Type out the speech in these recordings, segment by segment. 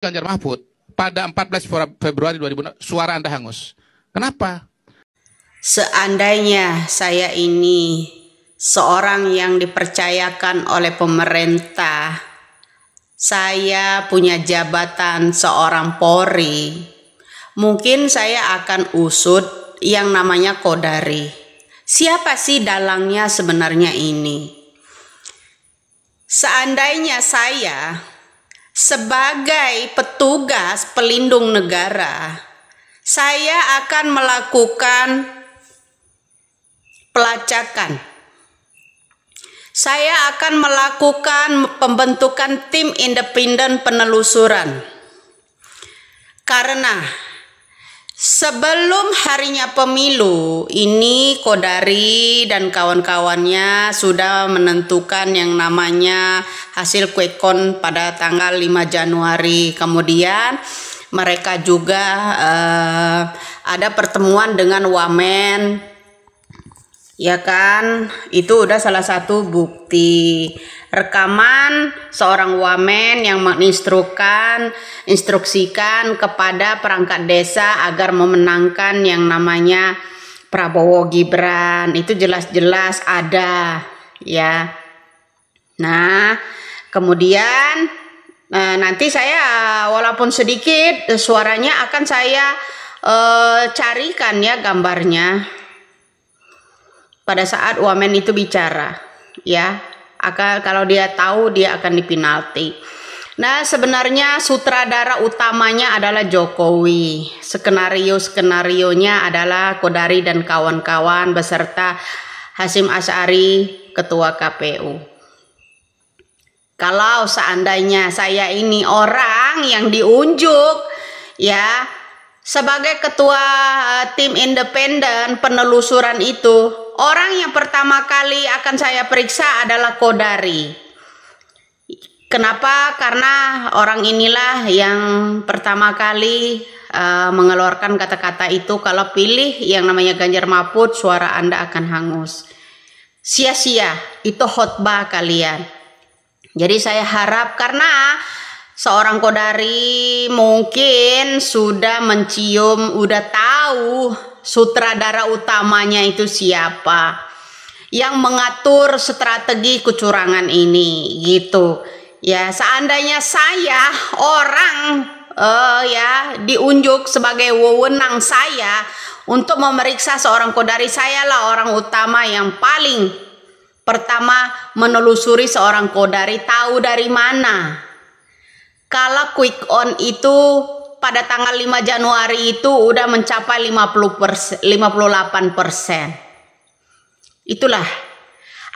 Ganjar Mahfud pada 14 Februari 2006 suara Anda hangus. Kenapa? Seandainya saya ini seorang yang dipercayakan oleh pemerintah, saya punya jabatan seorang Polri, mungkin saya akan usut yang namanya Kodari. Siapa sih dalangnya sebenarnya ini? Seandainya saya sebagai petugas pelindung negara, saya akan melakukan pelacakan. Saya akan melakukan pembentukan tim independen penelusuran. Karena sebelum harinya pemilu, ini Kodari dan kawan-kawannya sudah menentukan yang namanya hasil quick count pada tanggal 5 Januari. Kemudian mereka juga ada pertemuan dengan Wamen, ya kan? Itu udah salah satu bukti rekaman seorang Wamen yang menginstruksikan kepada perangkat desa agar memenangkan yang namanya Prabowo Gibran. Itu jelas-jelas ada, ya. Nah, kemudian nanti saya walaupun sedikit suaranya akan saya carikan ya gambarnya pada saat Wamen itu bicara, ya. Kalau dia tahu dia akan dipinalti. Nah, sebenarnya sutradara utamanya adalah Jokowi. Skenario-skenarionya adalah Kodari dan kawan-kawan beserta Hasyim Asy'ari, ketua KPU. Kalau seandainya saya ini orang yang diunjuk, ya, sebagai ketua tim independen penelusuran itu, orang yang pertama kali akan saya periksa adalah Kodari. Kenapa? Karena orang inilah yang pertama kali mengeluarkan kata-kata itu, kalau pilih yang namanya Ganjar Mahfud, suara Anda akan hangus. Sia-sia, itu khotbah kalian. Jadi saya harap, karena seorang Kodari mungkin sudah mencium, udah tahu sutradara utamanya itu siapa yang mengatur strategi kecurangan ini, gitu. Ya, seandainya saya orang ya diunjuk sebagai wewenang saya untuk memeriksa seorang Kodari, sayalah orang utama yang paling pertama menelusuri seorang Kodari, tahu dari mana. Kalau quick on itu pada tanggal 5 Januari itu udah mencapai 58%. Itulah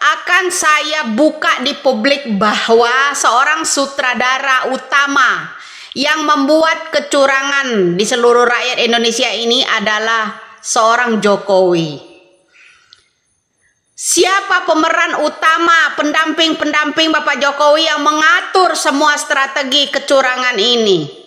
akan saya buka di publik bahwa seorang sutradara utama yang membuat kecurangan di seluruh rakyat Indonesia ini adalah seorang Jokowi. Siapa pemeran utama, pendamping-pendamping Bapak Jokowi yang mengatur semua strategi kecurangan ini?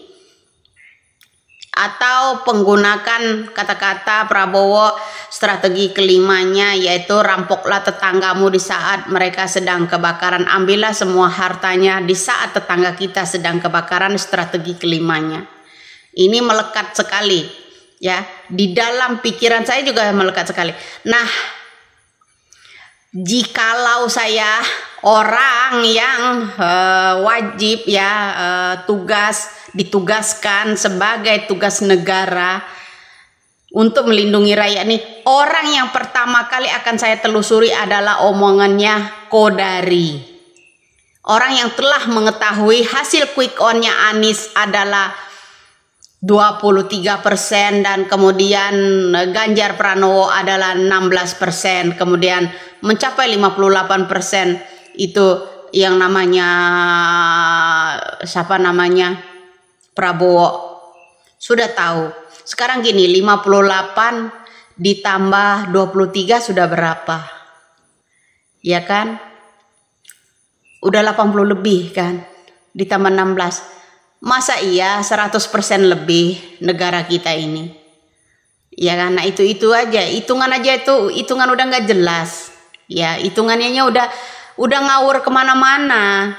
Atau menggunakan kata-kata Prabowo, strategi kelimanya yaitu rampoklah tetanggamu di saat mereka sedang kebakaran, ambillah semua hartanya di saat tetangga kita sedang kebakaran, strategi kelimanya. Ini melekat sekali, ya, di dalam pikiran saya juga melekat sekali. Nah, jikalau saya orang yang wajib ya ditugaskan sebagai tugas negara untuk melindungi rakyat ini, orang yang pertama kali akan saya telusuri adalah omongannya Kodari. Orang yang telah mengetahui hasil quick on-nya Anies adalah 23% dan kemudian Ganjar Pranowo adalah 16%, kemudian mencapai 58% itu yang namanya siapa namanya Prabowo. Sudah tahu. Sekarang gini, 58 ditambah 23 sudah berapa? Ya kan? Udah 80 lebih kan? Ditambah 16. Masa iya 100% lebih negara kita ini? Ya kan? Nah itu aja. Hitungan aja itu, hitungan udah nggak jelas. Ya, hitungannya udah ngawur kemana-mana.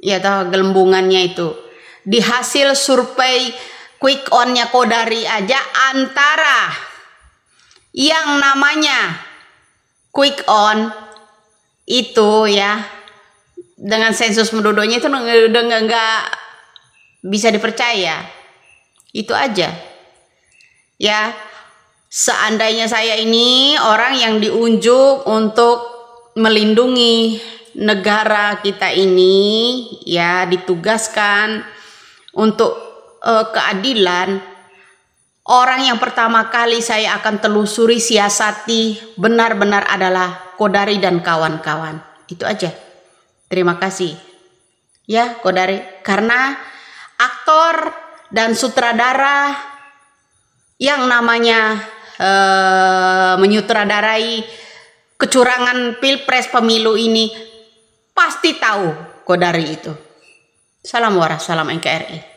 Ya toh gelembungannya itu. di hasil survei quick on-nya Kodari aja, antara yang namanya quick on itu ya dengan sensus penduduknya itu udah nggak bisa dipercaya. Itu aja ya. Seandainya saya ini orang yang diunjuk untuk melindungi negara kita ini, ya ditugaskan untuk keadilan, orang yang pertama kali saya akan telusuri, siasati benar-benar adalah Kodari dan kawan-kawan. Itu aja. Terima kasih ya Kodari, karena aktor dan sutradara yang namanya menyutradarai kecurangan pilpres pemilu ini pasti tahu Kodari itu. Salam waras, salam NKRI.